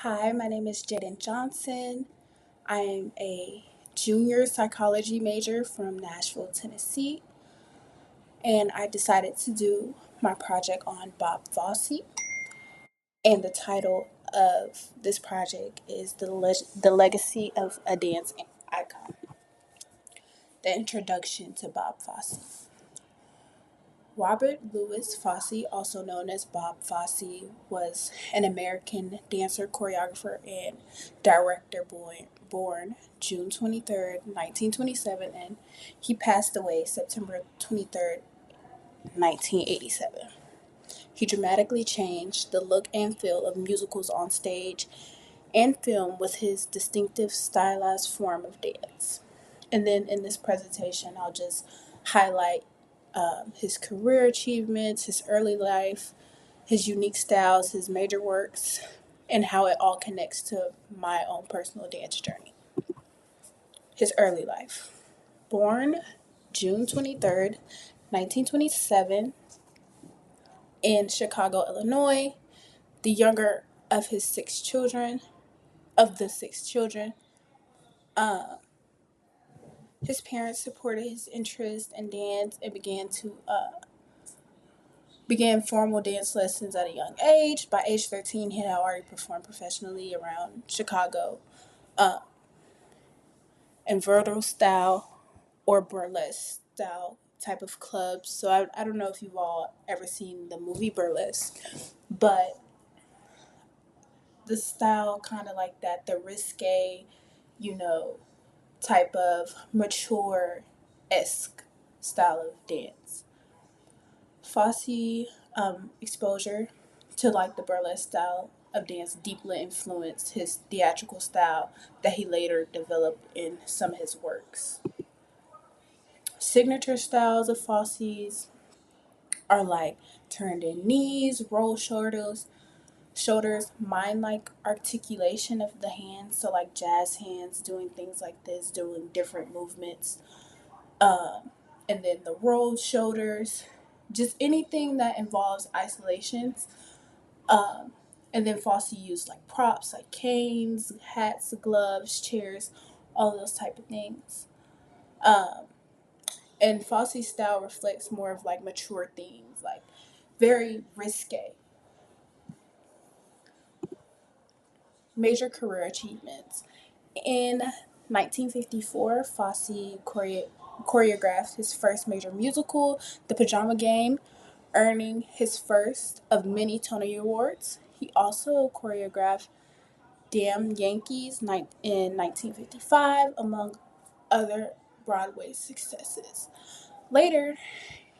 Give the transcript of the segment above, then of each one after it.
Hi, my name is Jaden Johnson. I am a junior psychology major from Nashville, Tennessee, and I decided to do my project on Bob Fosse. And the title of this project is The Legacy of a Dance Icon, the introduction to Bob Fosse. Robert Louis Fosse, also known as Bob Fosse, was an American dancer, choreographer, and director born June 23rd, 1927, and he passed away September 23rd, 1987. He dramatically changed the look and feel of musicals on stage and film with his distinctive stylized form of dance. And then in this presentation, I'll just highlight his career achievements, his early life, his unique styles, his major works, and how it all connects to my own personal dance journey. His early life. Born June 23rd, 1927, in Chicago, Illinois, the younger of his six children, of the six children, uh, his parents supported his interest in dance and began formal dance lessons at a young age. By age 13, he had already performed professionally around Chicago uh, in vaudeville style or burlesque style type of clubs. So I don't know if you've all ever seen the movie Burlesque, but the style kind of like that, the risque, you know, type of mature esque style of dance. Fosse exposure to like the burlesque style of dance deeply influenced his theatrical style that he later developed in some of his works. Signature styles of Fosse's are like turned in knees, roll shoulders, mind like articulation of the hands, so like jazz hands, doing things like this, doing different movements. And then the rolled shoulders, just anything that involves isolations. Um, and then Fosse used like props like canes, hats, gloves, chairs, all those type of things. Um, and Fosse's style reflects more of like mature themes, like very risque. Major career achievements. In 1954, Fosse choreographed his first major musical, The Pajama Game, earning his first of many Tony Awards. He also choreographed Damn Yankees in 1955, among other Broadway successes. Later,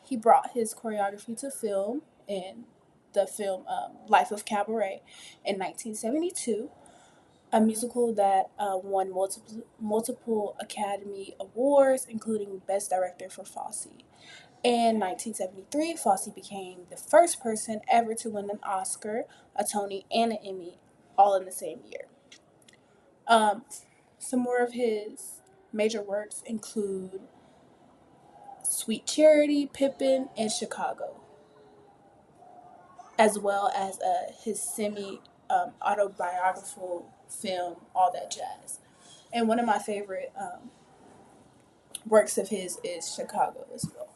he brought his choreography to film in the film Life of Cabaret in 1972, a musical that won multiple Academy Awards, including Best Director for Fosse. In 1973, Fosse became the first person ever to win an Oscar, a Tony, and an Emmy, all in the same year. Um, some more of his major works include Sweet Charity, Pippin, and Chicago, as well as his semi autobiographical film, All That Jazz. And one of my favorite works of his is Chicago as well.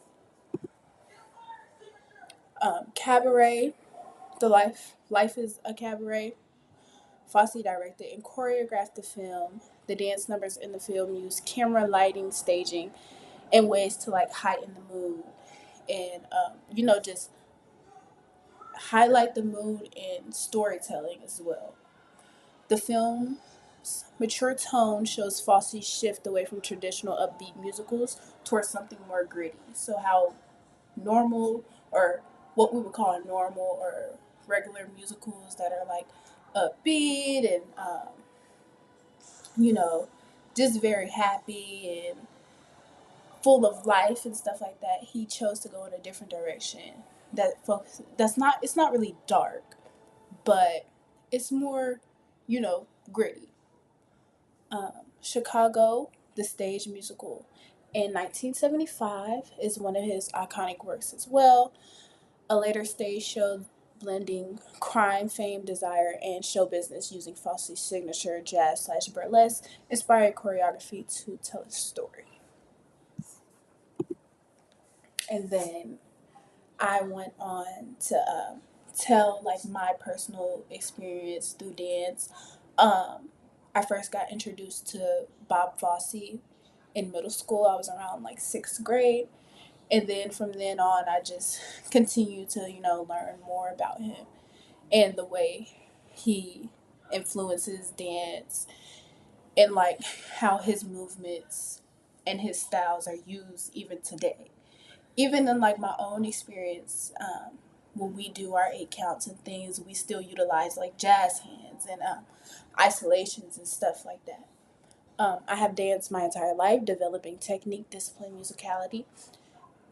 Cabaret, Life is a Cabaret. Fosse directed and choreographed the film. The dance numbers in the film use camera, lighting, staging, and ways to like heighten the mood and just highlight the mood and storytelling as well. The film's mature tone shows Fosse's shift away from traditional upbeat musicals towards something more gritty. So how normal, or what we would call normal or regular musicals that are like upbeat and you know just very happy and full of life and stuff like that, he chose to go in a different direction. That's not, it's not really dark, but it's more, gritty. Chicago, the stage musical in 1975, is one of his iconic works as well. A later stage show blending crime, fame, desire, and show business using Fosse's signature jazz/burlesque inspired choreography to tell a story. And then I went on to tell like my personal experience through dance. Um, I first got introduced to Bob Fosse in middle school. I was around like sixth grade, and then from then on, I just continued to learn more about him and the way he influences dance and like how his movements and his styles are used even today. Even in like my own experience, when we do our eight counts and things, we still utilize like jazz hands and isolations and stuff like that. I have danced my entire life, developing technique, discipline, musicality,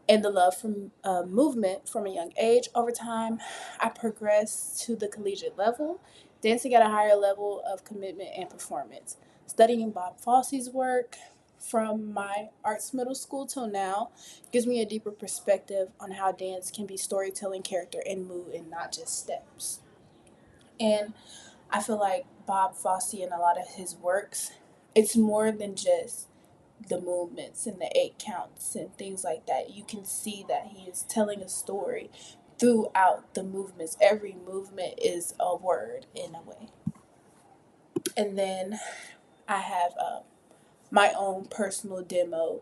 and the love for movement from a young age. Over time, I progressed to the collegiate level, dancing at a higher level of commitment and performance. Studying Bob Fosse's work from my arts middle school till now gives me a deeper perspective on how dance can be storytelling, character, and mood, and not just steps. And I feel like Bob Fosse and a lot of his works, it's more than just the movements and the eight counts and things like that. You can see that he is telling a story throughout the movements. Every movement is a word in a way. And then I have my own personal demo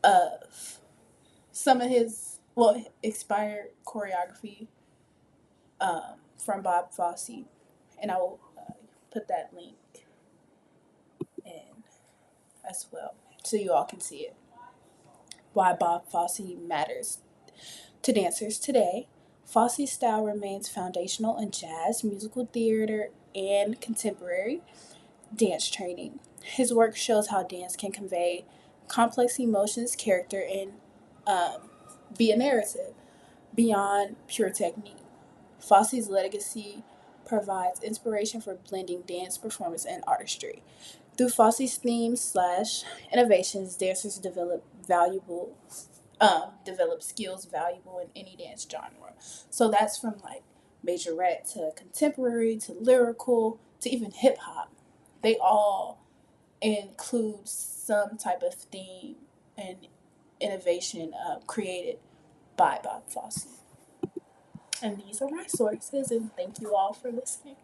of some of his expired choreography from Bob Fosse, and I will put that link in as well so you all can see it. Why Bob Fosse matters to dancers today. Fosse's style remains foundational in jazz, musical theater, and contemporary dance training. His work shows how dance can convey complex emotions, character, and um, be a narrative beyond pure technique. Fosse's legacy provides inspiration for blending dance, performance, and artistry. Through Fosse's themes slash innovations, dancers develop skills valuable in any dance genre. So that's from like majorette to contemporary to lyrical to even hip hop. They all include some type of theme and innovation created by Bob Fosse. And these are my sources, and thank you all for listening.